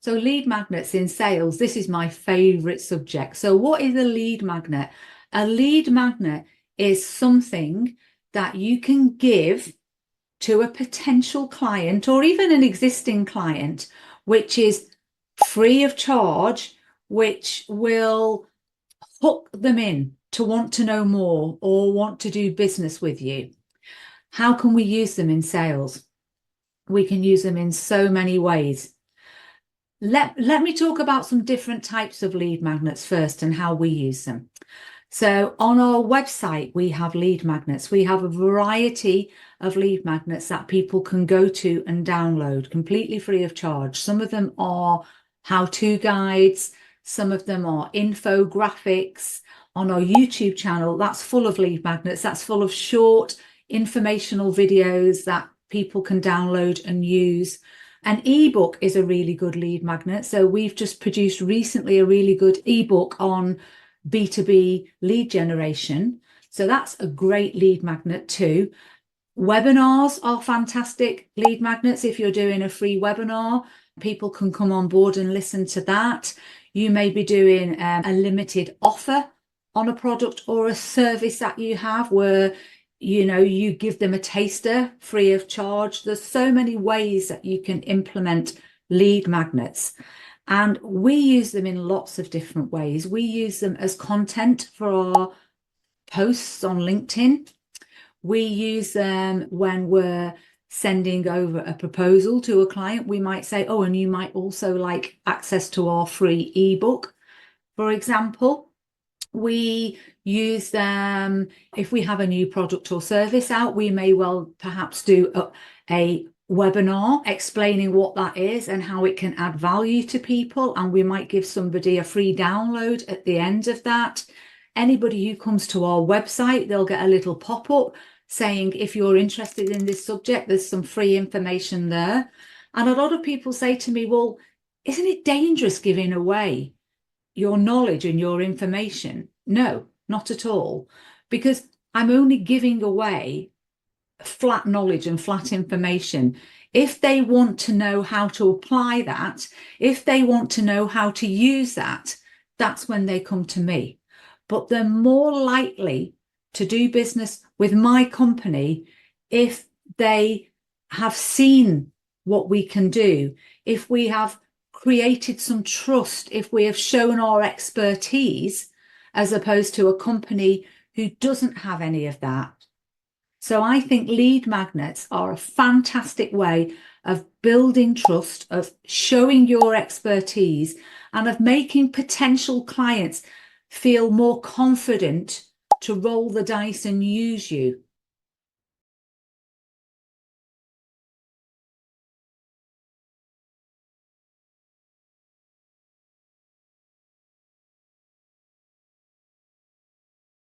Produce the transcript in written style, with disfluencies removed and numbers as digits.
So lead magnets in sales, this is my favorite subject. So what is a lead magnet? A lead magnet is something that you can give to a potential client or even an existing client, which is free of charge, which will hook them in to want to know more or want to do business with you. How can we use them in sales? We can use them in so many ways. Let me talk about some different types of lead magnets first and how we use them. So on our website, we have lead magnets. We have a variety of lead magnets that people can go to and download completely free of charge. Some of them are how-to guides. Some of them are infographics. On our YouTube channel, that's full of lead magnets. That's full of short informational videos that people can download and use. An ebook is a really good lead magnet. So we've just produced recently a really good ebook on B2B lead generation. So that's a great lead magnet too. Webinars are fantastic lead magnets. If you're doing a free webinar, people can come on board and listen to that. You may be doing a limited offer on a product or a service that you have where you give them a taster free of charge. There's so many ways that you can implement lead magnets. And we use them in lots of different ways. We use them as content for our posts on LinkedIn. We use them when we're sending over a proposal to a client. We might say, oh, and you might also like access to our free ebook, for example. We use them if we have a new product or service out. We may well perhaps do a webinar explaining what that is and how it can add value to people. And we might give somebody a free download at the end of that. Anybody who comes to our website, they'll get a little pop-up saying, if you're interested in this subject, there's some free information there. And a lot of people say to me, well, isn't it dangerous giving away your knowledge and your information? No, not at all, because I'm only giving away flat knowledge and flat information. If they want to know how to apply that, if they want to know how to use that, that's when they come to me. But they're more likely to do business with my company if they have seen what we can do, if we have created some trust, if we have shown our expertise, as opposed to a company who doesn't have any of that. So I think lead magnets are a fantastic way of building trust, of showing your expertise, and of making potential clients feel more confident to roll the dice and use you.